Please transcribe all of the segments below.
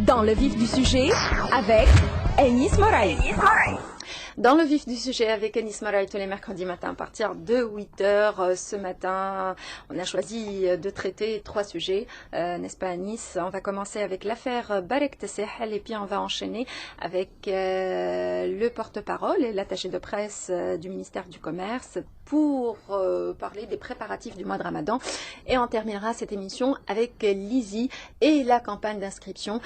Dans le vif du sujet, avec Anis Moraï. Dans le vif du sujet avec Anis Moraï tous les mercredis matins à partir de 8h. Ce matin, on a choisi de traiter 3 sujets, n'est-ce pas Anis? On va commencer avec l'affaire Barek Tessahel et puis on va enchaîner avec le porte-parole et l'attaché de presse du ministère du Commerce pour parler des préparatifs du mois de Ramadan. Et on terminera cette émission avec l'ISI et la campagne d'inscription.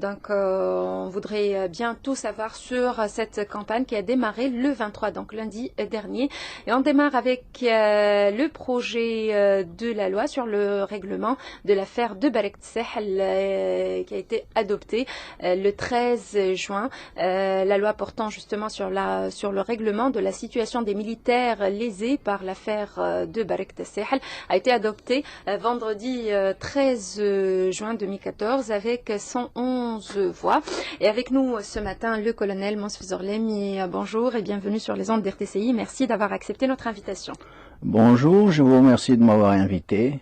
Donc on voudrait bien tout savoir sur cette campagne qui a démarré le 23, donc lundi dernier. Et on démarre avec le projet de la loi sur le règlement de l'affaire de Barek Tessahel qui a été adopté le 13 juin. La loi portant justement sur le règlement de la situation des militaires lésés par l'affaire de Barek Tessahel a été adoptée vendredi 13 juin 2014 avec 111 voix. Et avec nous ce matin, le colonel Monsef Zorlemi. Bonjour et bienvenue sur les ondes d'RTCI. Merci d'avoir accepté notre invitation. Bonjour, je vous remercie de m'avoir invité.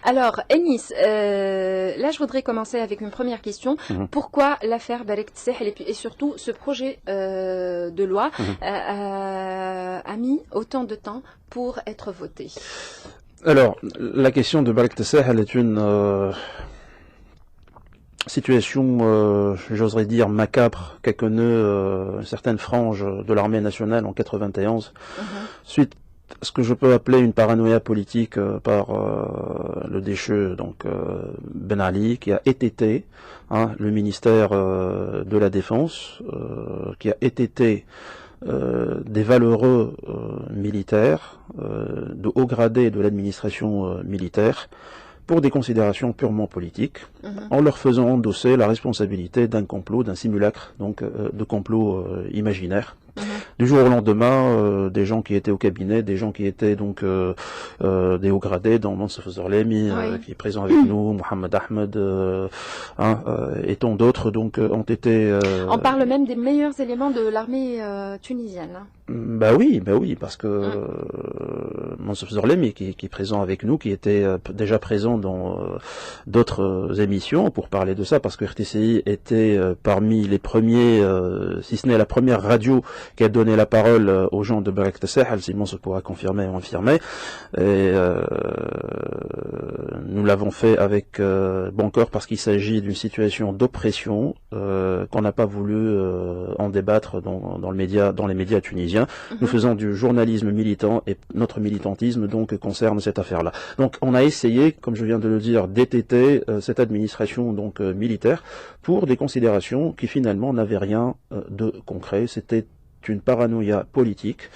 Alors, Anis, là je voudrais commencer avec une première question. Pourquoi l'affaire Barek Tessahel et surtout ce projet de loi a mis autant de temps pour être voté? Alors, la question de Barek Tessahel est une situation, j'oserais dire, macabre qu'a connue certaines franges de l'armée nationale en 91, suite ce que je peux appeler une paranoïa politique par le déchu Ben Ali, qui a étêté le ministère de la Défense, qui a étêté des valeureux militaires de haut gradé de l'administration militaire pour des considérations purement politiques, en leur faisant endosser la responsabilité d'un complot, d'un simulacre, de complot imaginaire. Du jour au lendemain, des gens qui étaient au cabinet, des gens qui étaient des hauts gradés, dans Monsef Zorlemi, qui est présent avec nous, Mohamed Ahmed, et tant d'autres, ont été... On parle même des meilleurs éléments de l'armée tunisienne. Bah oui, parce que Monsef Zorlemi, qui est présent avec nous, qui était déjà présent dans d'autres émissions pour parler de ça, parce que RTCI était parmi les premiers, si ce n'est la première radio qui a donné la parole aux gens de Barek Tessahel, Simon se pourra confirmer ou infirmer, et nous l'avons fait avec bon cœur parce qu'il s'agit d'une situation d'oppression qu'on n'a pas voulu en débattre dans les médias tunisiens. Nous faisons du journalisme militant et notre militantisme concerne cette affaire-là. Donc on a essayé, comme je viens de le dire, d'étêter cette administration militaire pour des considérations qui finalement n'avaient rien de concret. C'était une paranoïa politique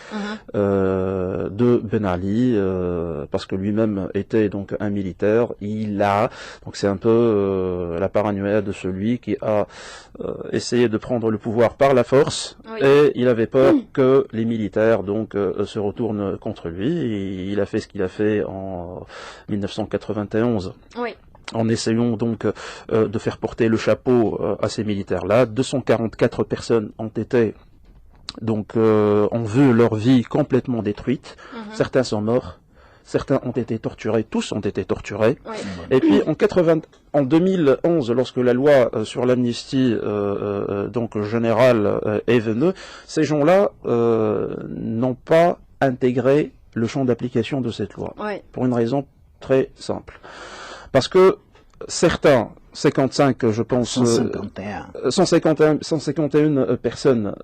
de Ben Ali, parce que lui-même était un militaire. C'est un peu la paranoïa de celui qui a essayé de prendre le pouvoir par la force, et il avait peur que les militaires se retournent contre lui. Et il a fait ce qu'il a fait en 1991. En essayant de faire porter le chapeau à ces militaires-là. 244 personnes ont été ont vu leur vie complètement détruite. Certains sont morts, certains ont été torturés, tous ont été torturés. Et puis en 2011, lorsque la loi sur l'amnistie générale est venue, ces gens-là n'ont pas intégré le champ d'application de cette loi. Pour une raison très simple. Parce que certains, 55, je pense, 151 personnes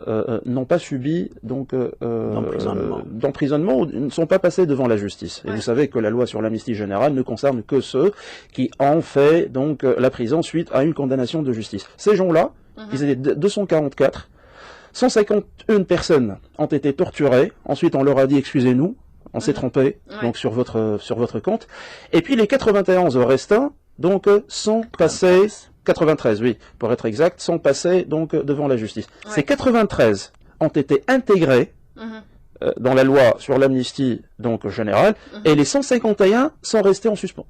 n'ont pas subi d'emprisonnement ou ne sont pas passées devant la justice. Et vous savez que la loi sur l'amnistie générale ne concerne que ceux qui ont fait la prison suite à une condamnation de justice. Ces gens-là, ils étaient 244, 151 personnes ont été torturées, ensuite on leur a dit excusez-nous, on s'est trompé sur votre compte, et puis les 91 restants sont passés, 93, oui, pour être exact, sont passés devant la justice. Ces 93 ont été intégrés dans la loi sur l'amnistie générale, et les 151 sont restés en suspens.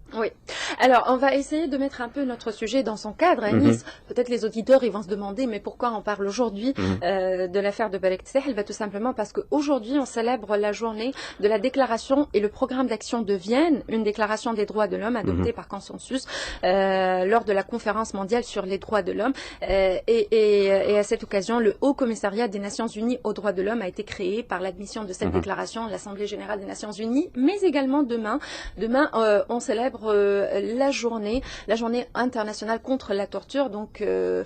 Alors, on va essayer de mettre un peu notre sujet dans son cadre, Anis. Peut-être les auditeurs, ils vont se demander, mais pourquoi on parle aujourd'hui de l'affaire de Balek Sahel? Tout simplement parce qu'aujourd'hui, on célèbre la journée de la déclaration et le programme d'action de Vienne, une déclaration des droits de l'homme adoptée par consensus lors de la conférence mondiale sur les droits de l'homme. Et à cette occasion, le Haut Commissariat des Nations Unies aux droits de l'homme a été créé par l'admission de cette déclaration à l'Assemblée générale des Nations Unies, mais également demain, on célèbre la journée internationale contre la torture. Donc, on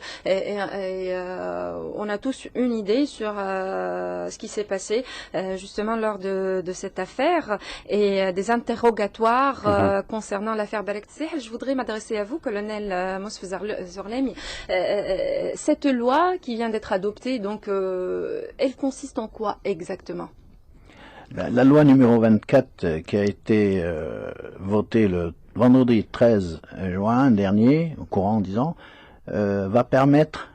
a tous une idée sur ce qui s'est passé justement lors de cette affaire et des interrogatoires concernant l'affaire Balek Sahel. Je voudrais m'adresser à vous, colonel Mosf Zorlemi. Cette loi qui vient d'être adoptée, donc, elle consiste en quoi exactement? La loi numéro 24 qui a été votée le vendredi 13 juin dernier, au courant, disons, va permettre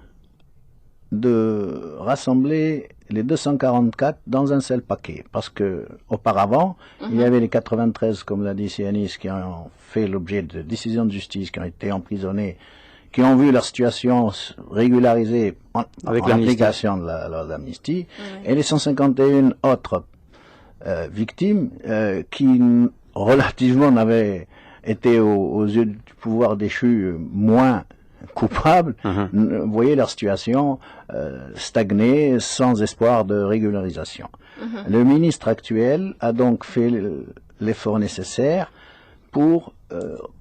de rassembler les 244 dans un seul paquet. Parce que auparavant, il y avait les 93, comme l'a dit Sianis, qui ont fait l'objet de décisions de justice, qui ont été emprisonnés, qui ont vu leur situation régularisée en application de la loi d'amnistie, et les 151 autres victimes qui relativement n'avaient été aux yeux du pouvoir déchu moins coupables, voyaient leur situation stagner sans espoir de régularisation. Le ministre actuel a donc fait l'effort nécessaire pour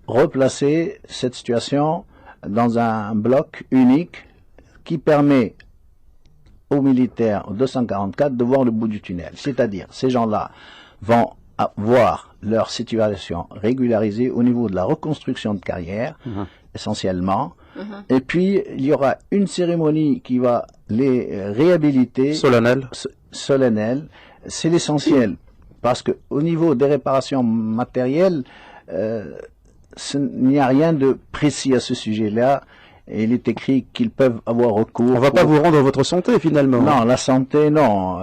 replacer cette situation dans un bloc unique qui permet aux militaires, aux 244, de voir le bout du tunnel. C'est-à-dire, ces gens-là vont voir leur situation régularisée au niveau de la reconstruction de carrière, essentiellement. Et puis, il y aura une cérémonie qui va les réhabiliter. Solennelle. C'est l'essentiel. Parce que au niveau des réparations matérielles, il n'y a rien de précis à ce sujet-là. Et il est écrit qu'ils peuvent avoir recours. On ne va pas vous rendre votre santé, finalement. Non, la santé, non.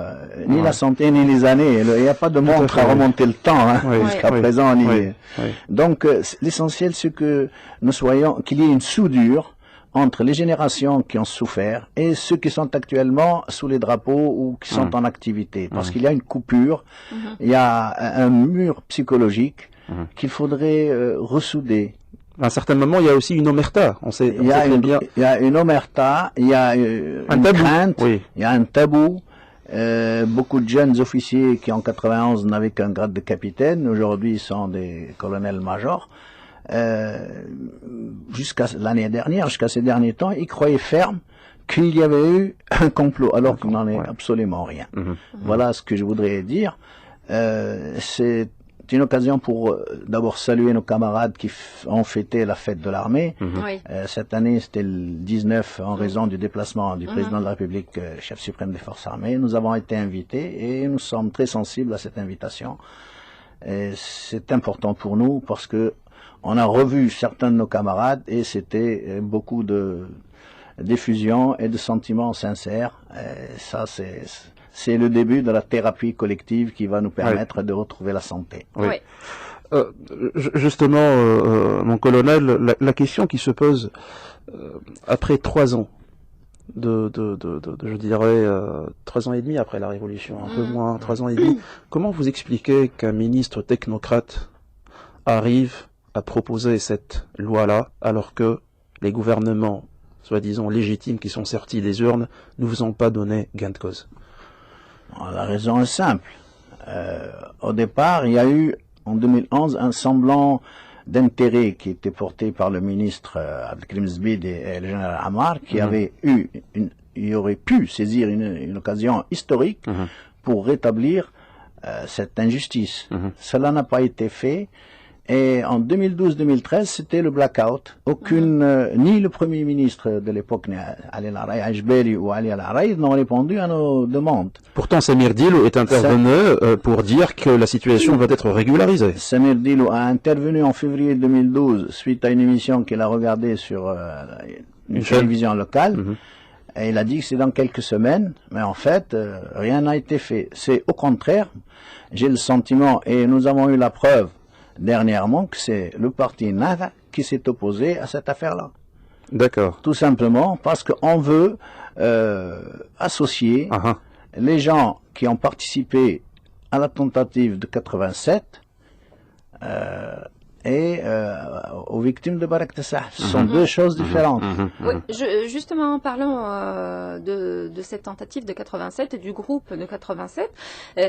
Ni la santé, ni les années. Il n'y a pas de montre à remonter le temps, jusqu'à présent. Donc, l'essentiel, c'est que nous soyons, qu'il y ait une soudure entre les générations qui ont souffert et ceux qui sont actuellement sous les drapeaux ou qui sont en activité. Parce qu'il y a une coupure, il y a un mur psychologique qu'il faudrait ressouder. À un certain moment, il y a aussi une omerta. Il y a une omerta, il y a une crainte, il y a un tabou. Beaucoup de jeunes officiers qui en 91 n'avaient qu'un grade de capitaine, aujourd'hui sont des colonels-majors. Jusqu'à l'année dernière, jusqu'à ces derniers temps, ils croyaient ferme qu'il y avait eu un complot, alors qu'il n'en est absolument rien. Voilà ce que je voudrais dire. C'est une occasion pour d'abord saluer nos camarades qui ont fêté la fête de l'armée. Cette année, c'était le 19 en raison du déplacement du président de la République, chef suprême des forces armées. Nous avons été invités et nous sommes très sensibles à cette invitation. C'est important pour nous parce que on a revu certains de nos camarades et c'était beaucoup d'effusion et de sentiments sincères. Et ça, c'est le début de la thérapie collective qui va nous permettre de retrouver la santé. Justement, mon colonel, la question qui se pose après 3 ans, je dirais 3 ans et demi après la Révolution, un peu moins, 3 ans et demi, comment vous expliquez qu'un ministre technocrate arrive à proposer cette loi-là alors que les gouvernements, soi-disant légitimes, qui sont sortis des urnes, ne vous ont pas donné gain de cause? La raison est simple. Au départ, il y a eu, en 2011, un semblant d'intérêt qui était porté par le ministre Abdelkrim Zbid et le général Amar, qui il aurait pu saisir une occasion historique pour rétablir cette injustice. Cela n'a pas été fait. Et en 2012-2013, c'était le blackout. Ni le Premier ministre de l'époque, ni Ali El Ajbeli ou Ali El Araïd n'ont répondu à nos demandes. Pourtant, Samir Dilo est intervenu pour dire que la situation va être régularisée. Samir Dilo a intervenu en février 2012 suite à une émission qu'il a regardée sur une télévision locale. Et il a dit que c'est dans quelques semaines, mais en fait, rien n'a été fait. C'est au contraire, j'ai le sentiment, et nous avons eu la preuve dernièrement que c'est le parti Nahda qui s'est opposé à cette affaire-là. D'accord. Tout simplement parce qu'on veut associer les gens qui ont participé à la tentative de 87 et aux victimes de Barak Tassah. Ce sont deux choses différentes. Oui, justement, en parlant de cette tentative de 87 et du groupe de 87,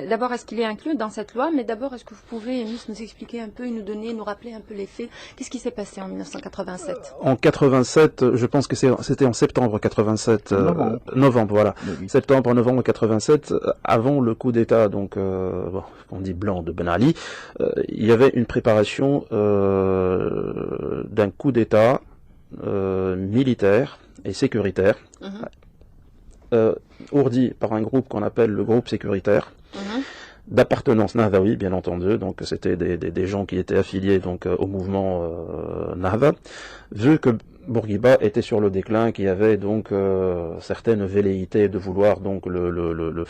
d'abord, est-ce qu'il est inclus dans cette loi? Mais d'abord, est-ce que vous pouvez nous expliquer un peu, nous rappeler un peu les faits? Qu'est-ce qui s'est passé en 1987? En 87, je pense que c'était en septembre 87, novembre, voilà. Septembre, novembre 87, avant le coup d'État, donc, on dit blanc de Ben Ali, il y avait une préparation d'un coup d'État militaire et sécuritaire, ourdi par un groupe qu'on appelle le groupe sécuritaire, d'appartenance Nahdaoui, bien entendu, donc c'était des gens qui étaient affiliés donc au mouvement Nahda, vu que Bourguiba était sur le déclin, qu'il y avait donc certaines velléités de vouloir donc le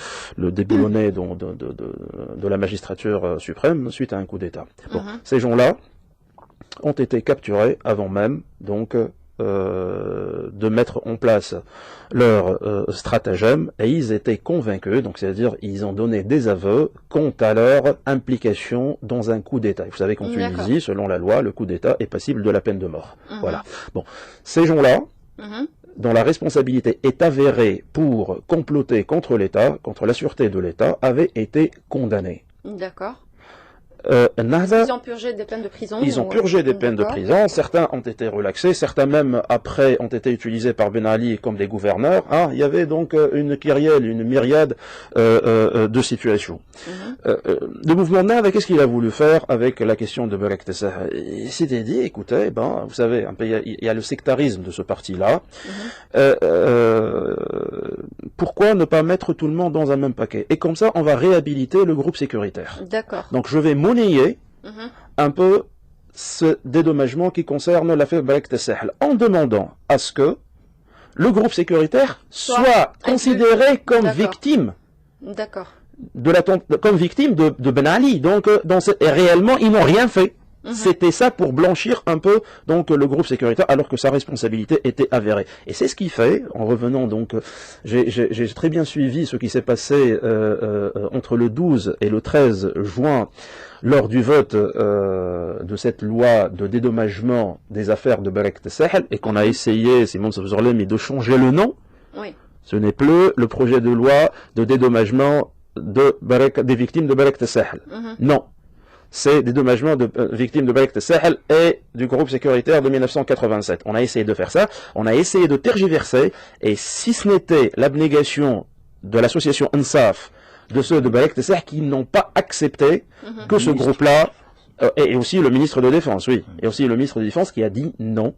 déboulonner de la magistrature suprême suite à un coup d'État. Bon, ces gens-là ont été capturés avant même donc de mettre en place leur stratagème, et ils étaient convaincus, donc c'est-à-dire ils ont donné des aveux quant à leur implication dans un coup d'État. Vous savez qu'en Tunisie, selon la loi, le coup d'État est passible de la peine de mort. Voilà. Bon, ces gens-là, dont la responsabilité est avérée pour comploter contre l'État, contre la sûreté de l'État, avaient été condamnés. D'accord. Ils ont purgé des peines de prison. Ils ont purgé des peines de prison. Certains ont été relaxés, certains même après ont été utilisés par Ben Ali comme des gouverneurs. Il y avait donc une kyrielle, une myriade de situations. Le mouvement Nahda, qu'est-ce qu'il a voulu faire avec la question de Barak Tassah? Il s'était dit, écoutez, vous savez, il y a le sectarisme de ce parti-là. Pourquoi ne pas mettre tout le monde dans un même paquet? Et comme ça, on va réhabiliter le groupe sécuritaire. D'accord. Donc je vais monnayer un peu ce dédommagement qui concerne l'affaire Barak Tassah, en demandant à ce que le groupe sécuritaire soit considéré comme victime. D'accord. Comme victime de Ben Ali. Donc, et réellement, ils n'ont rien fait. C'était ça pour blanchir un peu donc le groupe sécuritaire, alors que sa responsabilité était avérée. Et c'est ce qu'il fait, en revenant donc, j'ai très bien suivi ce qui s'est passé entre le 12 et le 13 juin, lors du vote de cette loi de dédommagement des affaires de Barak Tassah, et qu'on a essayé, Simon Sofzorlem, de changer le nom. Oui. Ce n'est plus le projet de loi de dédommagement des victimes de Barak Tassah. Non. C'est dédommagement de victimes de Barak Tassah et du groupe sécuritaire de 1987. On a essayé de faire ça, on a essayé de tergiverser, et si ce n'était l'abnégation de l'association Ansaf, de ceux de Barak Tassah, qui n'ont pas accepté que ce groupe-là, et aussi le ministre de Défense, oui, et aussi le ministre de Défense qui a dit non,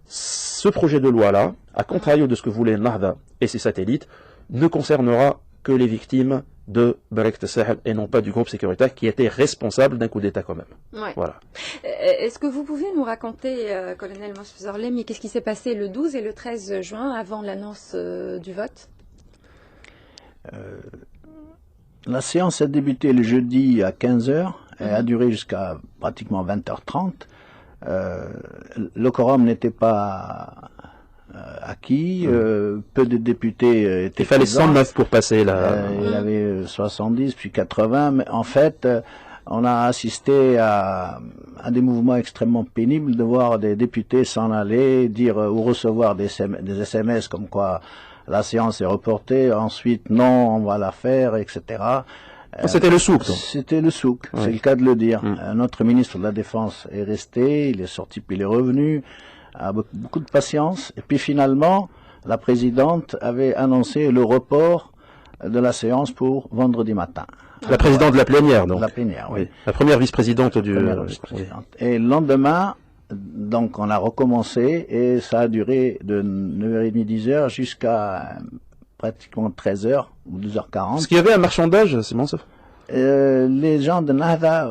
ce projet de loi-là, à contrario de ce que voulait Nahda et ses satellites, ne concernera que les victimes de Barak Tassah et non pas du groupe sécuritaire qui était responsable d'un coup d'État quand même. Ouais. Voilà. Est-ce que vous pouvez nous raconter, colonel Mansour-Zorlem, qu'est-ce qui s'est passé le 12 et le 13 juin avant l'annonce du vote? La séance a débuté le jeudi à 15h et a duré jusqu'à pratiquement 20h30. Le quorum n'était pas acquis, peu de députés étaient Il fallait présents. 109 pour passer là. Il y avait 70 puis 80, mais en fait on a assisté à des mouvements extrêmement pénibles de voir des députés s'en aller, dire ou recevoir des SMS comme quoi la séance est reportée, ensuite non, on va la faire, etc. C'était le souk. C'était le souk, c'est le cas de le dire. Notre ministre de la Défense est resté, il est sorti puis il est revenu, avec beaucoup de patience, et puis finalement, la présidente avait annoncé le report de la séance pour vendredi matin. La présidente de la plénière, donc. La plénière, oui. La première vice-présidente du... Et le lendemain, donc on a recommencé, et ça a duré de 9h30, 10h jusqu'à pratiquement 13h ou 12h40. Est-ce qu'il y avait un marchandage, Simon Sof? Les gens de Nahda,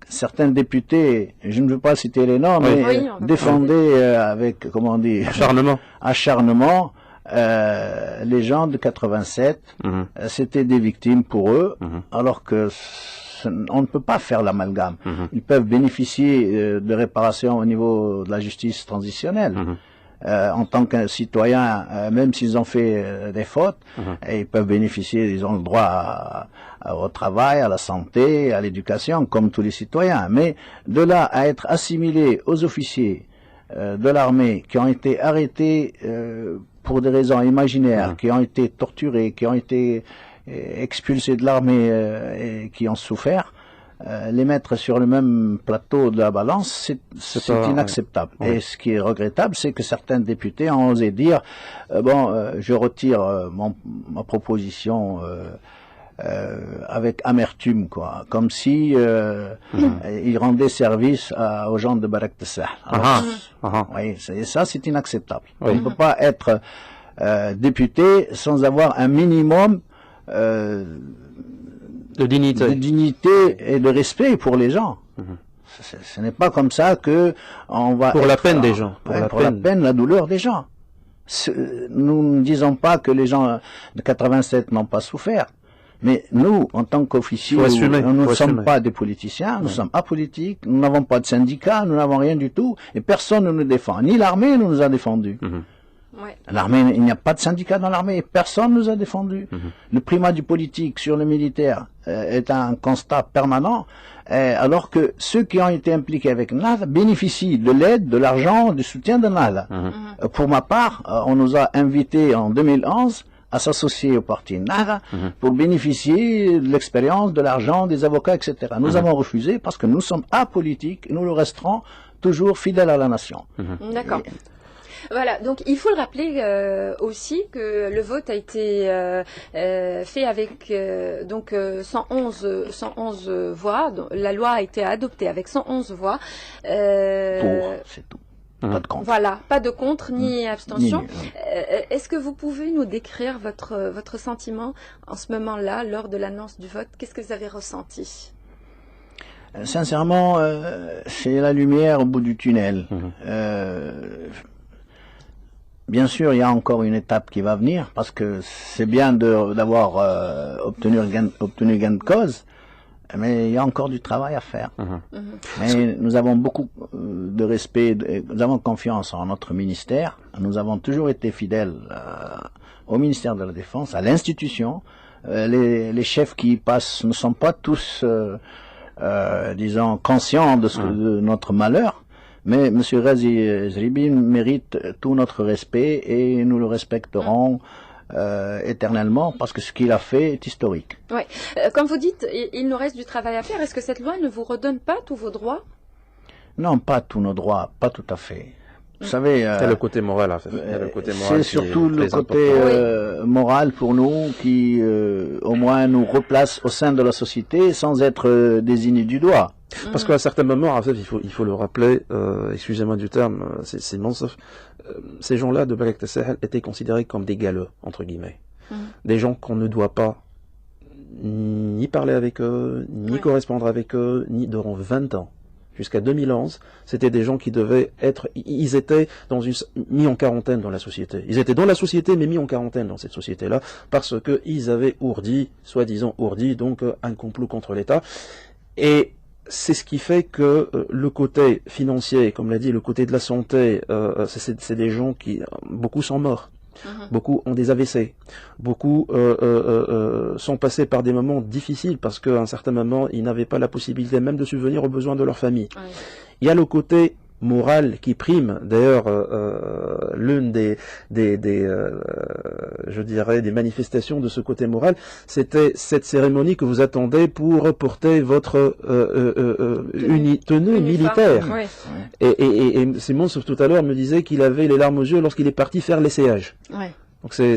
certains députés, je ne veux pas citer les noms, mais défendaient avec, comment on dit, acharnement, les gens de 87. C'était des victimes pour eux, alors que on ne peut pas faire l'amalgame. Ils peuvent bénéficier de réparations au niveau de la justice transitionnelle. En tant que citoyens, même s'ils ont fait des fautes, et ils peuvent bénéficier, ils ont le droit au travail, à la santé, à l'éducation, comme tous les citoyens. Mais de là à être assimilés aux officiers de l'armée qui ont été arrêtés pour des raisons imaginaires, qui ont été torturés, qui ont été expulsés de l'armée et qui ont souffert, les mettre sur le même plateau de la balance, c'est inacceptable. Et ce qui est regrettable, c'est que certains députés ont osé dire je retire ma proposition avec amertume, quoi, comme si ils rendaient service aux gens de Barak Tessah. Oui, ça c'est inacceptable. On ne peut pas être député sans avoir un minimum de dignité et de respect pour les gens. Ce n'est pas comme ça que on va pour la peine des gens, pour la peine, la douleur des gens. Nous ne disons pas que les gens de 87 n'ont pas souffert, mais nous, en tant qu'officiers, nous ne sommes pas des politiciens, nous sommes apolitiques, nous n'avons pas de syndicats, nous n'avons rien du tout, et personne ne nous défend. Ni l'armée ne nous a défendus. L'armée, il n'y a pas de syndicat dans l'armée, personne ne nous a défendus. Le primat du politique sur le militaire est un constat permanent, alors que ceux qui ont été impliqués avec NAL bénéficient de l'aide, de l'argent, du soutien de NAL. Pour ma part, on nous a invités en 2011 à s'associer au parti NAL pour bénéficier de l'expérience, de l'argent, des avocats, etc. Nous avons refusé parce que nous sommes apolitiques et nous le resterons toujours fidèles à la nation. D'accord. Voilà, donc il faut le rappeler aussi que le vote a été fait avec 111 voix. Donc, la loi a été adoptée avec 111 voix. C'est tout. Pas de contre. Voilà, pas de contre ni abstention. Est-ce que vous pouvez nous décrire votre sentiment en ce moment-là, lors de l'annonce du vote? Qu'est-ce que vous avez ressenti? Sincèrement, c'est la lumière au bout du tunnel. Bien sûr, il y a encore une étape qui va venir, parce que c'est bien d'avoir obtenu gain de cause, mais il y a encore du travail à faire. Mais nous avons beaucoup de respect, nous avons confiance en notre ministère, nous avons toujours été fidèles au ministère de la Défense, à l'institution. Les chefs qui y passent ne sont pas tous, disons, conscients de notre malheur. Mais M. Razi Zribi mérite tout notre respect et nous le respecterons éternellement parce que ce qu'il a fait est historique. Oui. Comme vous dites, il nous reste du travail à faire. Est-ce que cette loi ne vous redonne pas tous vos droits? Non, pas tous nos droits, pas tout à fait. Vous savez, c'est le côté moral. C'est surtout le côté moral pour nous qui, au moins, nous replace au sein de la société sans être désigné du doigt. Parce qu'à un certain moment, en fait, il faut le rappeler, excusez-moi du terme, c'est monstre, ces gens-là de Barak Tessah étaient considérés comme des galeux, entre guillemets. Des gens qu'on ne doit pas ni parler avec eux, ni correspondre avec eux, ni durant 20 ans. Jusqu'à 2011, c'était des gens qui devaient être, ils étaient mis en quarantaine dans la société. Ils étaient dans la société, mais mis en quarantaine dans cette société-là, parce que ils avaient soi-disant ourdi, donc un complot contre l'État. Et c'est ce qui fait que le côté financier, comme l'a dit, le côté de la santé, c'est des gens qui, beaucoup sont morts. Beaucoup ont des AVC, beaucoup sont passés par des moments difficiles parce qu'à un certain moment, ils n'avaient pas la possibilité même de subvenir aux besoins de leur famille. Il y a le côté moral qui prime. D'ailleurs, l'une des je dirais, des manifestations de ce côté moral, c'était cette cérémonie que vous attendez pour porter votre tenue militaire. Et Simon, sauf tout à l'heure, me disait qu'il avait les larmes aux yeux lorsqu'il est parti faire l'essayage. Donc c'est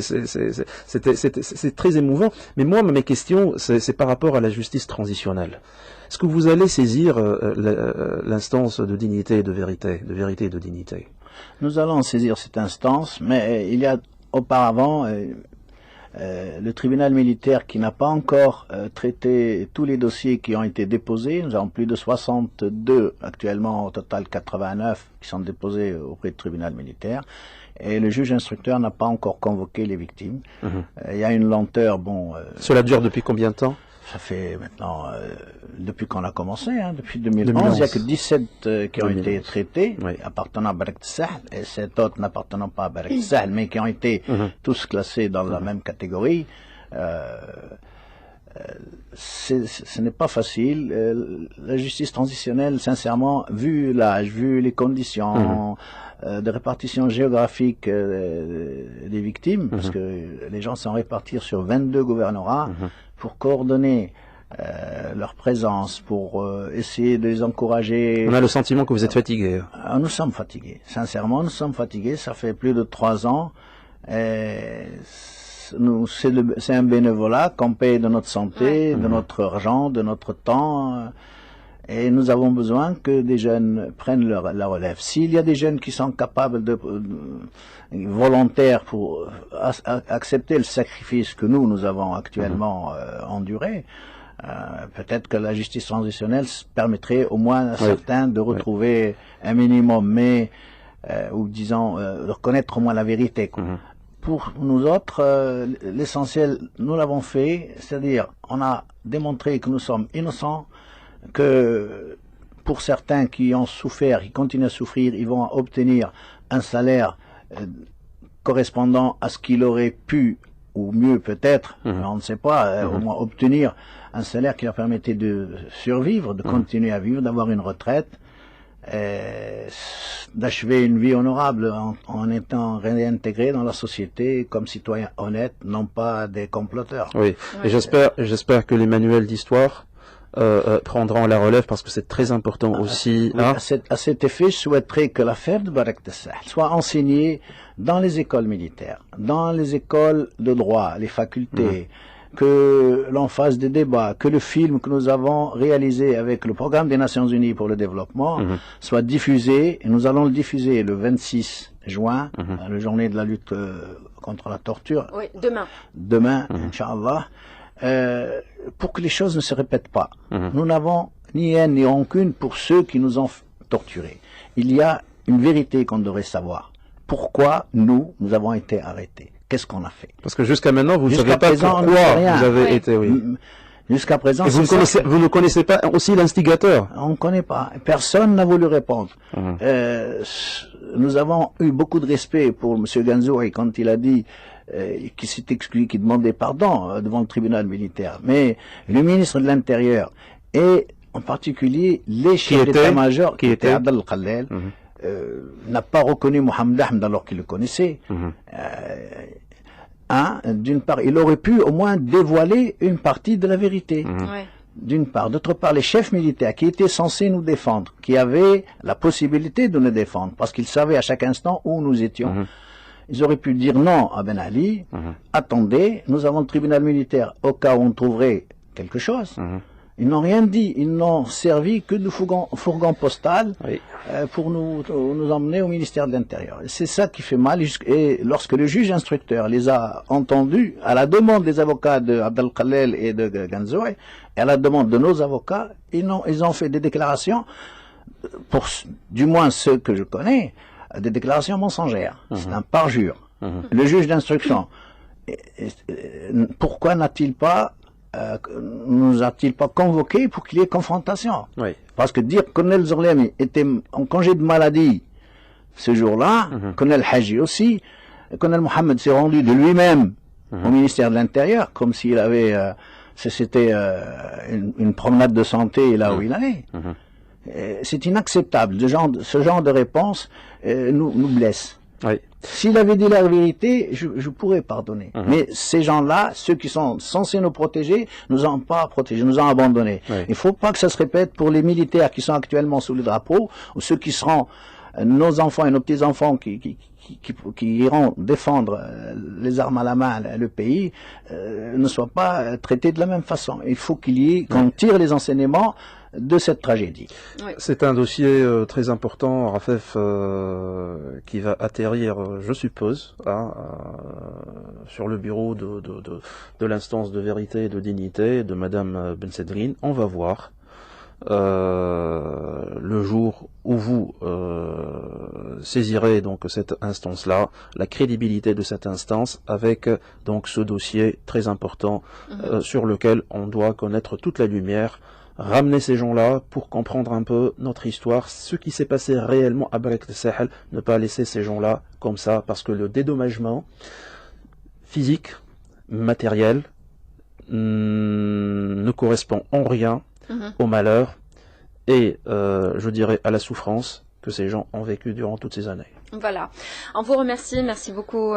très émouvant. Mais moi, mes questions, c'est par rapport à la justice transitionnelle. Est-ce que vous allez saisir l'instance de dignité et de vérité, et de dignité? Nous allons saisir cette instance, mais il y a auparavant le tribunal militaire qui n'a pas encore traité tous les dossiers qui ont été déposés. Nous avons plus de 62 actuellement, au total 89 qui sont déposés auprès du tribunal militaire. Et le juge instructeur n'a pas encore convoqué les victimes. Il y a une lenteur, Cela dure depuis combien de temps? Ça fait maintenant, depuis qu'on a commencé, depuis 2011, il n'y a que 17 qui ont été traités, appartenant à Barak Sahel, et 7 autres n'appartenant pas à Barak Sahel, mais qui ont été tous classés dans la même catégorie. Ce n'est pas facile. La justice transitionnelle, sincèrement, vu l'âge, vu les conditions de répartition géographique des victimes, parce que les gens sont répartis sur 22 gouvernorats, pour coordonner leur présence, pour essayer de les encourager. On a le sentiment que vous êtes fatigué. Nous sommes fatigués. Sincèrement, nous sommes fatigués. Ça fait plus de 3 ans. C'est un bénévolat qu'on paye de notre santé, de notre argent, de notre temps. Et nous avons besoin que des jeunes prennent la relève. S'il y a des jeunes qui sont capables volontaires pour accepter le sacrifice que nous avons actuellement enduré, peut-être que la justice transitionnelle permettrait au moins à certains de retrouver un minimum, mais ou disons de reconnaître au moins la vérité. Pour nous autres, l'essentiel, nous l'avons fait, c'est-à-dire on a démontré que nous sommes innocents, que pour certains qui ont souffert, qui continuent à souffrir, ils vont obtenir un salaire correspondant à ce qu'il aurait pu, ou mieux peut-être, on ne sait pas, au moins obtenir un salaire qui leur permettait de survivre, de continuer à vivre, d'avoir une retraite, d'achever une vie honorable en étant réintégrés dans la société comme citoyens honnêtes, non pas des comploteurs. Oui, et j'espère que les manuels d'histoire prendront la relève parce que c'est très important aussi. Oui, à cet effet, je souhaiterais que l'affaire de Barak Sahel soit enseignée dans les écoles militaires, dans les écoles de droit, les facultés, que l'on fasse des débats, que le film que nous avons réalisé avec le programme des Nations Unies pour le développement soit diffusé, et nous allons le diffuser le 26 juin, la journée de la lutte contre la torture. Oui, demain. Demain, Inch'Allah. Pour que les choses ne se répètent pas. Nous n'avons ni haine ni rancune pour ceux qui nous ont torturés. Il y a une vérité qu'on devrait savoir. Pourquoi nous avons été arrêtés? Qu'est-ce qu'on a fait? Parce que jusqu'à maintenant, vous ne savez pas présent, pourquoi vous avez été... Jusqu'à présent, et vous ne connaissez pas aussi l'instigateur? On ne connaît pas. Personne n'a voulu répondre. Nous avons eu beaucoup de respect pour M. Ganzouri quand il a dit qui s'est exclu, qui demandait pardon devant le tribunal militaire. Mais le ministre de l'Intérieur et en particulier les chefs d'état-major, qui étaient Abdel Khalel, n'a pas reconnu Mohamed Ahmed alors qu'il le connaissait. D'une part, il aurait pu au moins dévoiler une partie de la vérité. D'une part. D'autre part, les chefs militaires qui étaient censés nous défendre, qui avaient la possibilité de nous défendre, parce qu'ils savaient à chaque instant où nous étions, ils auraient pu dire non à Ben Ali, attendez, nous avons le tribunal militaire au cas où on trouverait quelque chose. Ils n'ont rien dit, ils n'ont servi que de fourgon postal pour nous emmener au ministère de l'Intérieur. C'est ça qui fait mal. Et lorsque le juge instructeur les a entendus, à la demande des avocats de Abdel Khalel et de Ganzoui, et à la demande de nos avocats, ils ont fait des déclarations, pour du moins ceux que je connais, des déclarations mensongères. C'est un parjure. Le juge d'instruction, pourquoi nous a-t-il pas convoqué pour qu'il y ait confrontation? Parce que dire que Colonel Zorlemi était en congé de maladie ce jour-là, Colonel Haji aussi, Colonel Mohamed s'est rendu de lui-même au ministère de l'Intérieur, comme s'il avait, c'était une promenade de santé là où il allait. C'est inacceptable. Ce genre de réponse nous blesse. S'il avait dit la vérité, je pourrais pardonner. Mais ces gens-là, ceux qui sont censés nous protéger, nous ont pas protégés, nous ont abandonnés. Il ne faut pas que ça se répète pour les militaires qui sont actuellement sous le drapeau, ou ceux qui seront nos enfants et nos petits-enfants qui iront défendre les armes à la main le pays, ne soient pas traités de la même façon. Il faut qu'on tire les enseignements de cette tragédie. C'est un dossier très important, Rafef, qui va atterrir, je suppose, sur le bureau de l'instance de vérité et de dignité de Madame Bensedrine. On va voir le jour où vous saisirait donc cette instance-là, la crédibilité de cette instance, avec donc ce dossier très important sur lequel on doit connaître toute la lumière, ramener ces gens-là pour comprendre un peu notre histoire, ce qui s'est passé réellement à Barak el-Sahel, ne pas laisser ces gens-là comme ça, parce que le dédommagement physique, matériel, ne correspond en rien au malheur et, je dirais, à la souffrance que ces gens ont vécu durant toutes ces années. Voilà. On vous remercie. Merci beaucoup,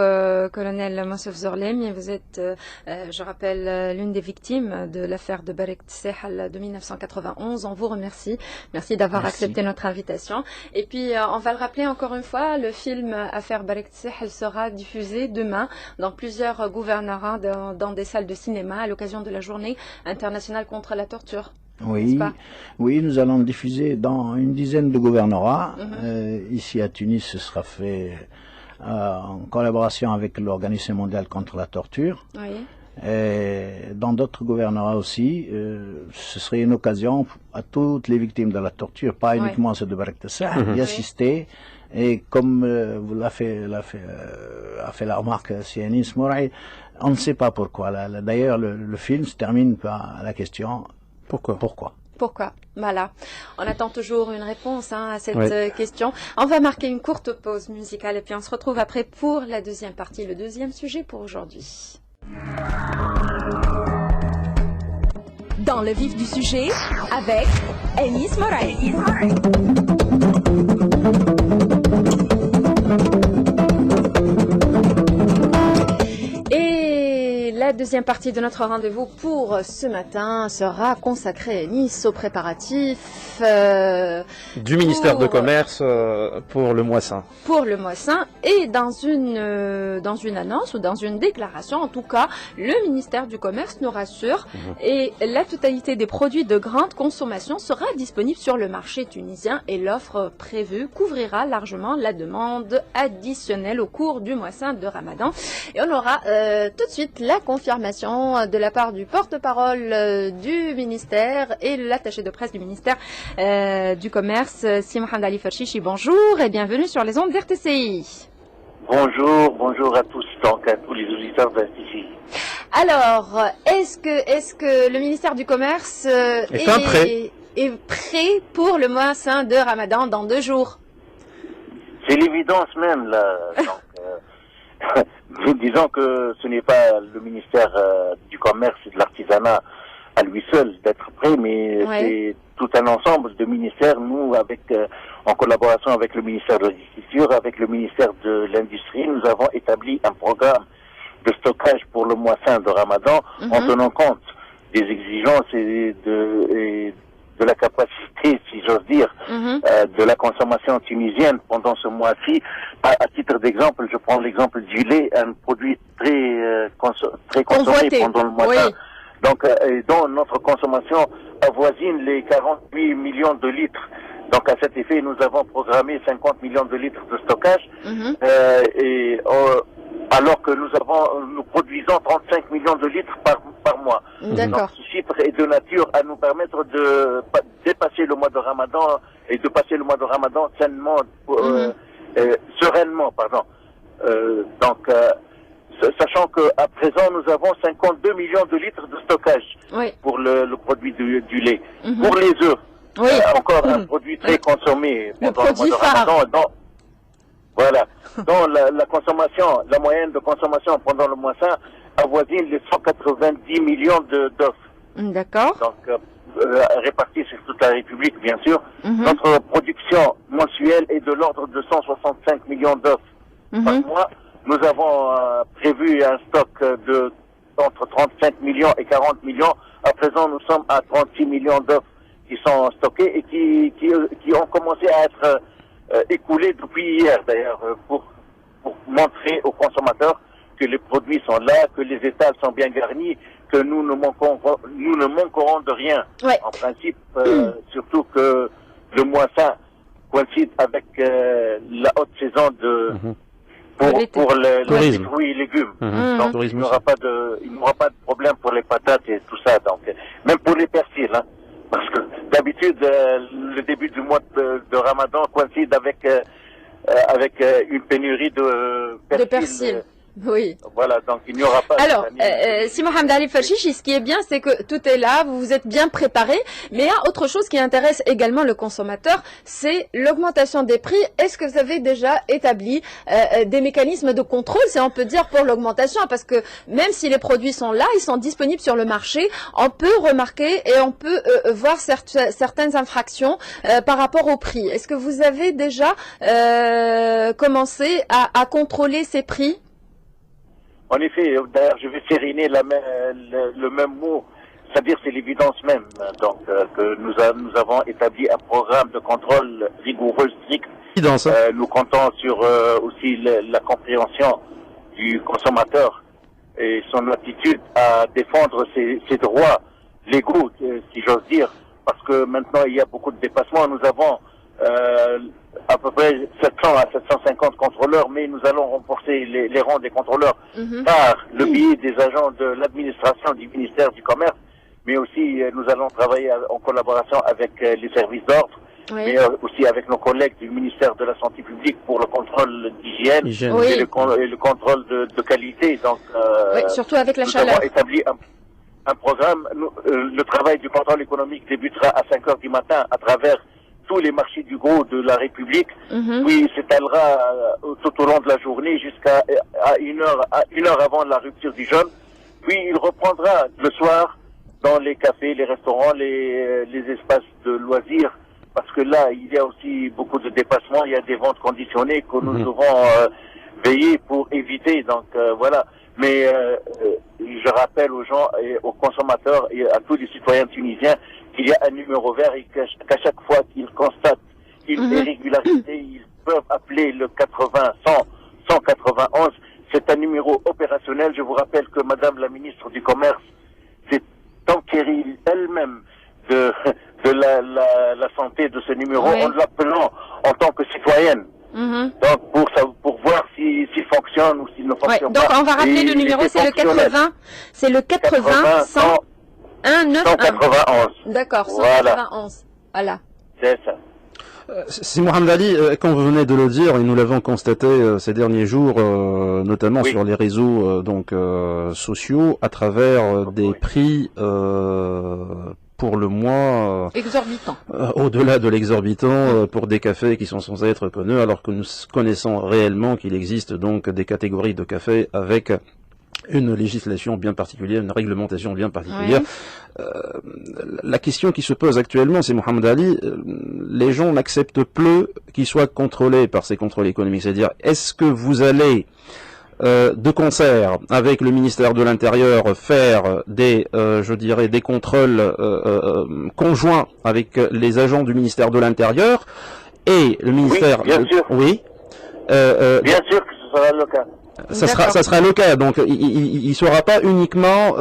colonel Mossef Zorlem. Vous êtes, je rappelle, l'une des victimes de l'affaire de Barak el-Sahel de 1991. On vous remercie. Merci d'avoir accepté notre invitation. Et puis, on va le rappeler encore une fois, le film Affaire Barak el-Sahel sera diffusé demain dans plusieurs gouvernorats, dans des salles de cinéma à l'occasion de la journée internationale contre la torture. Oui, oui, nous allons le diffuser dans une dizaine de gouvernorats. Ici à Tunis, ce sera fait en collaboration avec l'Organisation mondiale contre la torture. Oui. Et dans d'autres gouvernorats aussi, ce serait une occasion à toutes les victimes de la torture, pas uniquement ceux de Barak el-Sahel, d'y assister. Et comme vous a fait la remarque Anis Mouraï, on ne sait pas pourquoi. D'ailleurs, le film se termine par la question. Pourquoi? Voilà. On attend toujours une réponse à cette question. On va marquer une courte pause musicale et puis on se retrouve après pour la deuxième partie, le deuxième sujet pour aujourd'hui. Dans le vif du sujet, avec Anis Mouraï. La deuxième partie de notre rendez-vous pour ce matin sera consacrée à Nice aux préparatifs du ministère de Commerce pour le mois saint. Pour le mois saint et dans une annonce ou dans une déclaration, en tout cas, le ministère du Commerce nous rassure et la totalité des produits de grande consommation sera disponible sur le marché tunisien et l'offre prévue couvrira largement la demande additionnelle au cours du mois saint de Ramadan. Et on aura tout de suite la confirmation de la part du porte-parole du ministère et l'attaché de presse du ministère du Commerce, Mohamed Ali Farchichi. Bonjour et bienvenue sur les ondes d'RTCI. Bonjour à tous, donc à tous les auditeurs d'RTCI. Alors, est-ce que le ministère du Commerce est prêt pour le mois saint de Ramadan dans 2 jours? C'est l'évidence même, là. Donc, nous disons que ce n'est pas le ministère du Commerce et de l'Artisanat à lui seul d'être prêt, mais c'est tout un ensemble de ministères. Nous, en collaboration avec le ministère de l'Agriculture, avec le ministère de l'Industrie, nous avons établi un programme de stockage pour le mois saint de Ramadan en tenant compte des exigences et de la capacité, si j'ose dire, de la consommation tunisienne pendant ce mois-ci. À titre d'exemple, je prends l'exemple du lait, un produit très consommé pendant le mois saint. Donc, dont notre consommation avoisine les 48 millions de litres. Donc, à cet effet, nous avons programmé 50 millions de litres de stockage. Alors que nous produisons 35 millions de litres par mois. Donc ce chiffre est de nature à nous permettre de dépasser le mois de Ramadan et de passer le mois de Ramadan sainement, sereinement, pardon. Sachant qu'à présent nous avons 52 millions de litres de stockage pour le produit du lait. Pour les œufs, encore un produit très consommé pendant le mois de Ramadan. Voilà. Donc la consommation, la moyenne de consommation pendant le mois saint avoisine les 190 millions d'œufs. D'accord. Donc répartis sur toute la République, bien sûr. Notre production mensuelle est de l'ordre de 165 millions d'œufs par mois. Nous avons prévu un stock de entre 35 millions et 40 millions. À présent, nous sommes à 36 millions d'œufs qui sont stockés et qui ont commencé à être écoulé depuis hier d'ailleurs pour montrer aux consommateurs que les produits sont là, que les étals sont bien garnis, que nous ne manquerons de rien. En principe, surtout que le mois saint coïncide avec la haute saison pour les fruits et légumes. Donc il n'y aura pas de problème pour les patates et tout ça. Donc même pour les persils, hein. Parce que d'habitude, le début du mois de Ramadan coïncide avec avec une pénurie de persil. Oui. Voilà, donc il n'y aura pas... Alors, si Mohamed Ali Farchichi, ce qui est bien, c'est que tout est là, vous vous êtes bien préparé, mais il y a autre chose qui intéresse également le consommateur, c'est l'augmentation des prix. Est-ce que vous avez déjà établi des mécanismes de contrôle, si on peut dire, pour l'augmentation? Parce que même si les produits sont là, ils sont disponibles sur le marché, on peut remarquer et on peut voir certaines infractions par rapport au prix. Est-ce que vous avez déjà commencé à contrôler ces prix? En effet, d'ailleurs, je vais sériner le même mot, c'est-à-dire c'est l'évidence même. Donc, que nous avons établi un programme de contrôle rigoureux, strict. Nous comptons sur aussi la compréhension du consommateur et son attitude à défendre ses droits légaux, si j'ose dire, parce que maintenant il y a beaucoup de dépassements. Nous avons à peu près 700 à 750 contrôleurs, mais nous allons renforcer les rangs des contrôleurs par le biais des agents de l'administration du ministère du Commerce, mais aussi nous allons travailler en collaboration avec les services d'ordre, mais aussi avec nos collègues du ministère de la Santé publique pour le contrôle d'hygiène et le contrôle de qualité. Donc, surtout avec la chaleur. Nous avons établi un programme. Le travail du contrôle économique débutera à 5 heures du matin à travers tous les marchés du gros de la République, puis s'étalera tout au long de la journée jusqu'à une heure avant la rupture du jeûne. Puis il reprendra le soir dans les cafés, les restaurants, les espaces de loisirs, parce que là, il y a aussi beaucoup de dépassements, il y a des ventes conditionnées que nous devons veiller pour éviter. Donc voilà. Mais je rappelle aux gens, et aux consommateurs et à tous les citoyens tunisiens qu'il y a un numéro vert et qu'à chaque fois qu'ils constatent une irrégularité, ils peuvent appeler le 80 100 191. C'est un numéro opérationnel. Je vous rappelle que Madame la ministre du Commerce s'est enquérée elle-même de la santé de ce numéro en l'appelant en tant que citoyenne. Donc pour voir s'il fonctionne ou s'il ne fonctionne pas. Donc on va rappeler le numéro, c'est le 80, c'est le 80 191. D'accord, 191. Voilà. C'est ça. Si Mohamed Ali, quand vous venez de le dire, et nous l'avons constaté ces derniers jours, notamment sur les réseaux sociaux, à travers des prix pour le mois exorbitant. Au-delà de l'exorbitant pour des cafés qui sont censés être connus, alors que nous connaissons réellement qu'il existe donc des catégories de cafés avec une législation bien particulière, une réglementation bien particulière. La question qui se pose actuellement, c'est Mohamed Ali, les gens n'acceptent plus qu'ils soient contrôlés par ces contrôles économiques. C'est-à-dire, est-ce que vous allez de concert avec le ministère de l'Intérieur faire des, je dirais, des contrôles conjoints avec les agents du ministère de l'Intérieur et le ministère... Oui, bien sûr. Oui. Bien sûr que ce sera le cas. Ça sera le cas. Donc, il sera pas uniquement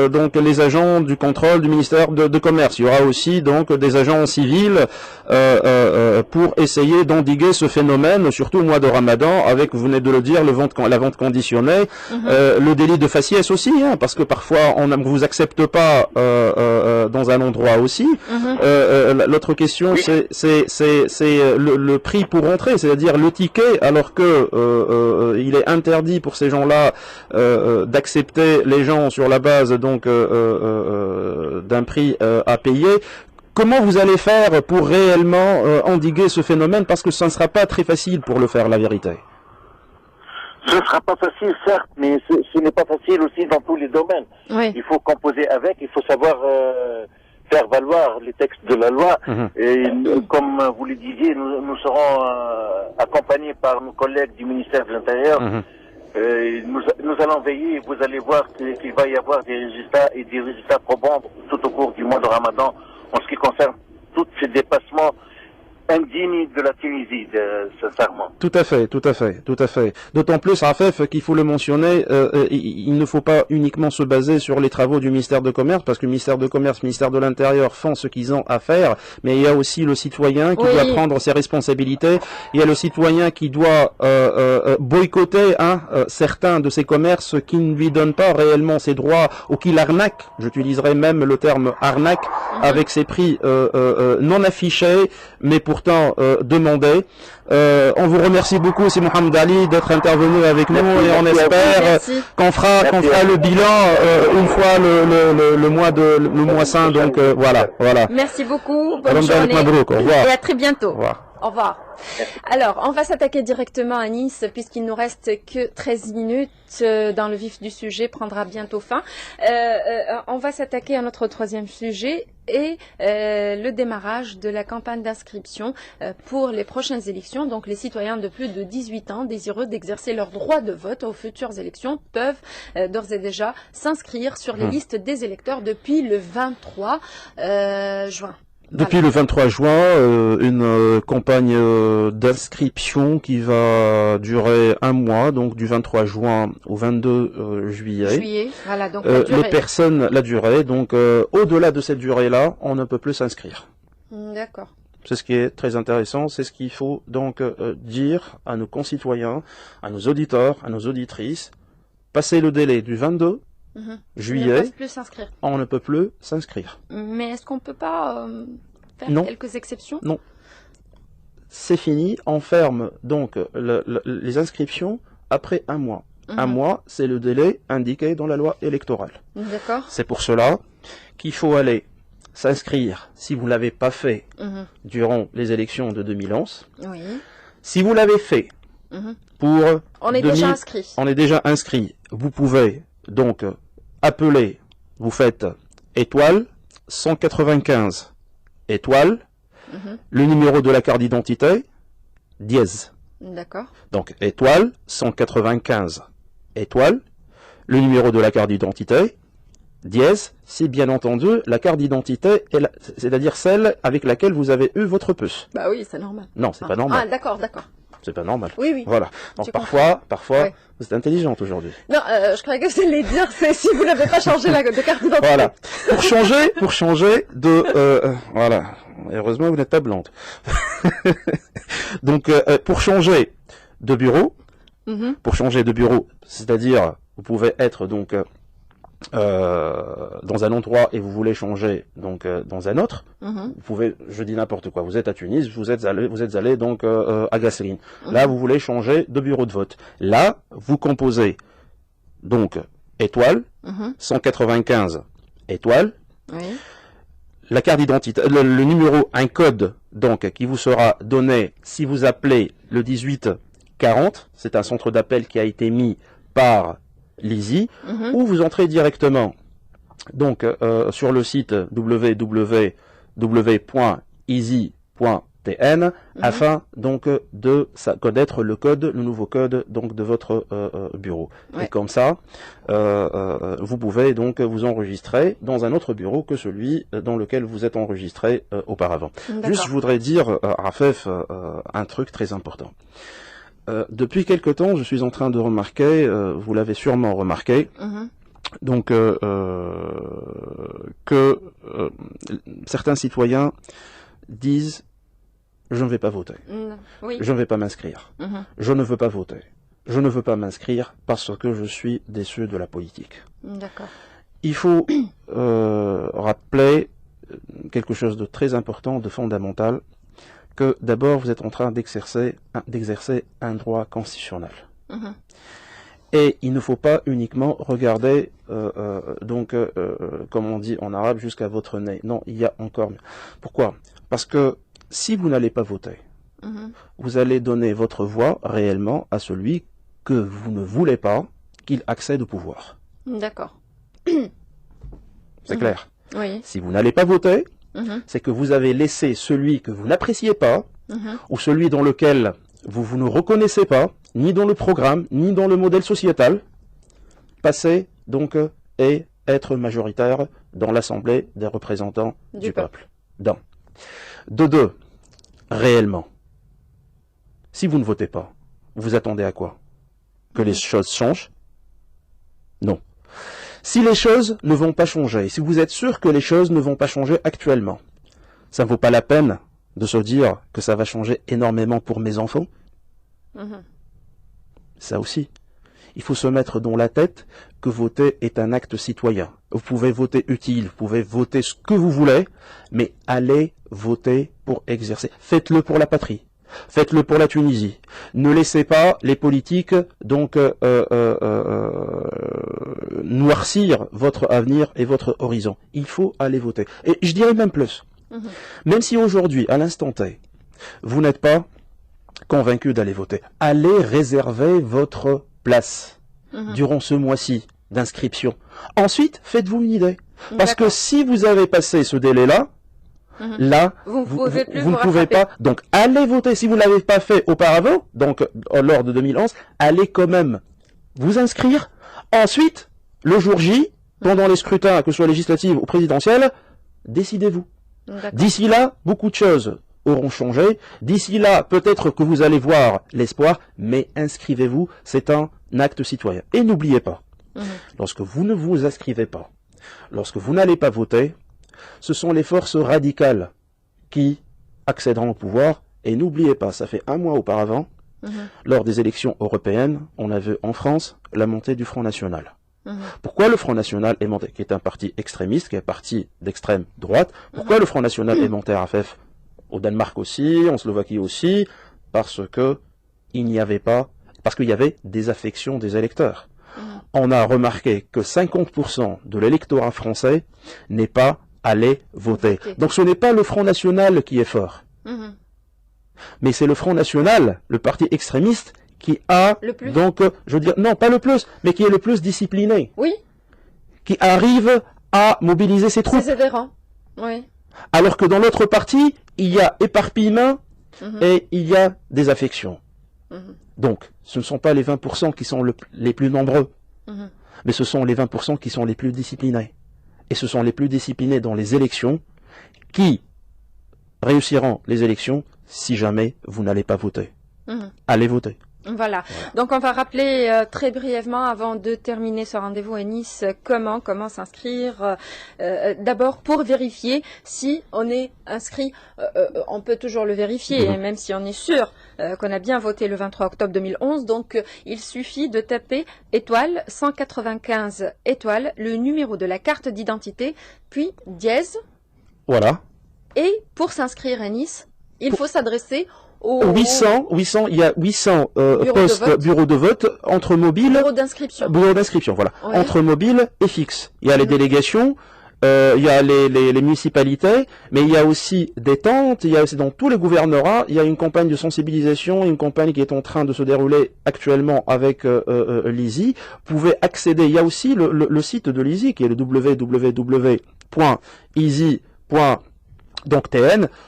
donc les agents du contrôle du ministère de Commerce. Il y aura aussi donc des agents civils pour essayer d'endiguer ce phénomène, surtout au mois de Ramadan, avec, vous venez de le dire, la vente conditionnée, le délit de faciès aussi, hein, parce que parfois on ne vous accepte pas dans un endroit aussi. L'autre question, c'est le prix pour entrer, c'est-à-dire le ticket, alors que il est interdit pour ces gens-là d'accepter les gens sur la base donc d'un prix à payer. Comment vous allez faire pour réellement endiguer ce phénomène, parce que ça ne sera pas très facile pour le faire, la vérité. Ce ne sera pas facile, certes, mais ce n'est pas facile aussi dans tous les domaines. Il faut composer avec, il faut savoir faire valoir les textes de la loi. Et comme vous le disiez, nous serons accompagnés par nos collègues du ministère de l'Intérieur. Nous allons veiller, vous allez voir qu'il va y avoir des résultats et des résultats probants tout au cours du mois de Ramadan en ce qui concerne tous ces dépassements indigne de la Tunisie, sincèrement. Tout à fait. D'autant plus, Rafef, qu'il faut le mentionner, il ne faut pas uniquement se baser sur les travaux du ministère de Commerce, parce que le ministère de Commerce, le ministère de l'Intérieur font ce qu'ils ont à faire, mais il y a aussi le citoyen qui doit prendre ses responsabilités, il y a le citoyen qui doit boycotter certains de ces commerces qui ne lui donnent pas réellement ses droits, ou qui l'arnaquent, j'utiliserai même le terme arnaque, avec ses prix non affichés, mais pour pourtant demandé. On vous remercie beaucoup, c'est Mohamed Ali, d'être intervenu avec nous et on espère qu'on fera le bilan une fois le mois saint. Donc voilà. Merci beaucoup. Bonne Ramadan journée. Mabrouk, au revoir. Et à très bientôt. Au revoir. Au revoir. Alors, on va s'attaquer directement à Nice, puisqu'il nous reste que 13 minutes dans le vif du sujet, prendra bientôt fin. On va s'attaquer à notre troisième sujet et le démarrage de la campagne d'inscription pour les prochaines élections. Donc, les citoyens de plus de 18 ans désireux d'exercer leur droit de vote aux futures élections peuvent d'ores et déjà s'inscrire sur les listes des électeurs depuis le 23 juin. Depuis le 23 juin, une campagne d'inscription qui va durer un mois, donc du 23 juin au 22 juillet. Voilà, donc la durée, donc au-delà de cette durée-là, on ne peut plus s'inscrire. D'accord. C'est ce qui est très intéressant, c'est ce qu'il faut donc dire à nos concitoyens, à nos auditeurs, à nos auditrices. Passer le délai du 22 juillet, on ne peut plus s'inscrire. Mais est-ce qu'on ne peut pas faire quelques exceptions? Non. C'est fini, on ferme donc les inscriptions après un mois. Un mois, c'est le délai indiqué dans la loi électorale. D'accord. C'est pour cela qu'il faut aller s'inscrire, si vous ne l'avez pas fait durant les élections de 2011. Oui. Si vous l'avez fait on est déjà inscrit. On est déjà inscrit. Vous pouvez donc appeler, vous faites étoile 195 étoile, le numéro de la carte d'identité, dièse. D'accord. Donc étoile 195 étoile, le numéro de la carte d'identité, dièse, si bien entendu la carte d'identité, c'est-à-dire celle avec laquelle vous avez eu votre puce. Bah oui, c'est normal. Non, c'est pas normal. Ah, d'accord. C'est pas normal. Oui. Voilà. Donc parfois, vous êtes intelligente aujourd'hui. Non, je croyais que je allais dire, c'est si vous n'avez pas changé de carte d'identité. Voilà. Pour changer de, voilà. Heureusement, vous n'êtes pas blonde. Donc, pour changer de bureau, c'est-à-dire, vous pouvez être donc dans un endroit et vous voulez changer donc dans un autre, vous pouvez, je dis n'importe quoi, vous êtes à Tunis, vous êtes allé donc à Gasserine. Là, vous voulez changer de bureau de vote. Là, vous composez donc étoile 195 étoile. Oui. La carte d'identité, le numéro, un code donc qui vous sera donné si vous appelez le 1840. C'est un centre d'appel qui a été mis par l'ISI, ou vous entrez directement donc sur le site www.easy.tn afin donc de connaître le nouveau code donc de votre bureau. Ouais. Et comme ça, vous pouvez donc vous enregistrer dans un autre bureau que celui dans lequel vous êtes enregistré auparavant. Juste, je voudrais dire, Rafef, un truc très important. Depuis quelque temps, je suis en train de remarquer, vous l'avez sûrement remarqué, donc que certains citoyens disent « je ne vais pas voter, je ne vais pas m'inscrire, je ne veux pas voter, je ne veux pas m'inscrire parce que je suis déçu de la politique ». D'accord. Il faut rappeler quelque chose de très important, de fondamental, que d'abord vous êtes en train d'exercer un droit constitutionnel. Et il ne faut pas uniquement regarder, comme on dit en arabe, jusqu'à votre nez. Non, il y a encore mieux. Pourquoi? Parce que si vous n'allez pas voter, vous allez donner votre voix réellement à celui que vous ne voulez pas qu'il accède au pouvoir. D'accord. C'est clair? Oui. Si vous n'allez pas voter, c'est que vous avez laissé celui que vous n'appréciez pas, ou celui dans lequel vous ne reconnaissez pas, ni dans le programme, ni dans le modèle sociétal, passer donc et être majoritaire dans l'Assemblée des représentants du peuple. De deux, réellement, si vous ne votez pas, vous attendez à quoi? Que les choses changent? Non. Si les choses ne vont pas changer, si vous êtes sûr que les choses ne vont pas changer actuellement, ça ne vaut pas la peine de se dire que ça va changer énormément pour mes enfants. Ça aussi. Il faut se mettre dans la tête que voter est un acte citoyen. Vous pouvez voter utile, vous pouvez voter ce que vous voulez, mais allez voter pour exercer. Faites-le pour la patrie. Faites-le pour la Tunisie. Ne laissez pas les politiques donc noircir votre avenir et votre horizon. Il faut aller voter. Et je dirais même plus. Même si aujourd'hui, à l'instant T, vous n'êtes pas convaincu d'aller voter, allez réserver votre place durant ce mois-ci d'inscription. Ensuite, faites-vous une idée. Parce que si vous avez passé ce délai-là, là, vous ne pouvez pas. Donc, allez voter. Si vous ne l'avez pas fait auparavant, donc lors de 2011, allez quand même vous inscrire. Ensuite, le jour J, pendant les scrutins, que ce soit législatifs ou présidentiels, décidez-vous. D'ici là, beaucoup de choses auront changé. D'ici là, peut-être que vous allez voir l'espoir, mais inscrivez-vous, c'est un acte citoyen. Et n'oubliez pas, lorsque vous ne vous inscrivez pas, lorsque vous n'allez pas voter, ce sont les forces radicales qui accéderont au pouvoir. Et n'oubliez pas, ça fait un mois auparavant, lors des élections européennes, on a vu en France la montée du Front National. Pourquoi le Front National est monté, qui est un parti extrémiste, qui est un parti d'extrême droite, pourquoi le Front National est monté à RFF? Au Danemark aussi, en Slovaquie aussi, parce que il n'y avait pas, parce qu'il y avait des affections des électeurs. On a remarqué que 50% de l'électorat français n'est pas allé voter. Donc ce n'est pas le Front National qui est fort. Mais c'est le Front National, le parti extrémiste, qui a, donc, je veux dire, non, pas le plus, mais qui est le plus discipliné. Oui. Qui arrive à mobiliser ses troupes. Ses adhérents. Oui. Alors que dans l'autre parti, il y a éparpillement et il y a des affections. Donc, ce ne sont pas les 20% qui sont les plus nombreux, mais ce sont les 20% qui sont les plus disciplinés. Et ce sont les plus disciplinés dans les élections qui réussiront les élections si jamais vous n'allez pas voter. Allez voter. Voilà. Donc on va rappeler très brièvement avant de terminer ce rendez-vous à Nice comment s'inscrire. D'abord pour vérifier si on est inscrit, on peut toujours le vérifier, même si on est sûr qu'on a bien voté le 23 octobre 2011. Donc il suffit de taper étoile 195 étoile, le numéro de la carte d'identité, puis dièse. Voilà. Et pour s'inscrire à Nice, il faut s'adresser 800, il y a 800 postes bureaux de vote entre mobiles. Bureau d'inscription. Bureau d'inscription, voilà. Ouais. Entre mobiles et fixes. Il y a les délégations, il y a les municipalités, mais il y a aussi des tentes, il y a aussi dans tous les gouvernorats, il y a une campagne de sensibilisation, une campagne qui est en train de se dérouler actuellement avec l'ISI. Vous pouvez accéder, il y a aussi le site de l'ISI qui est le www.isi.tn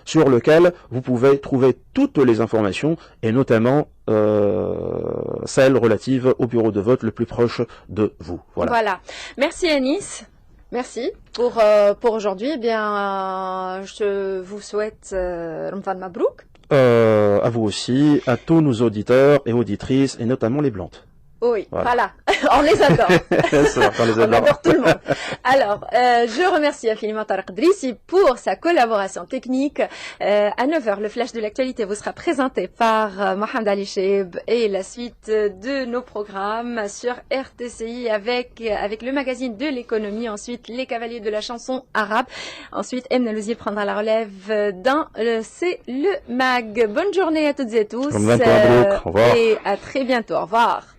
sur lequel vous pouvez trouver toutes les informations et notamment celles relatives au bureau de vote le plus proche de vous. Voilà. Merci Anis. Merci pour aujourd'hui. Eh bien, je vous souhaite Ramadan Mabrouk. À vous aussi, à tous nos auditeurs et auditrices et notamment les blantes. Oui, voilà. On les adore. On adore tout le monde. Alors, je remercie infiniment Tarek Drissi pour sa collaboration technique. À 9h, le flash de l'actualité vous sera présenté par Mohamed Ali Cheib et la suite de nos programmes sur RTCI avec le magazine de l'économie. Ensuite, les cavaliers de la chanson arabe. Ensuite, Emna Louzier prendra la relève dans C'est le Mag. Bonne journée à toutes et tous. Au revoir. Et à très bientôt. Au revoir.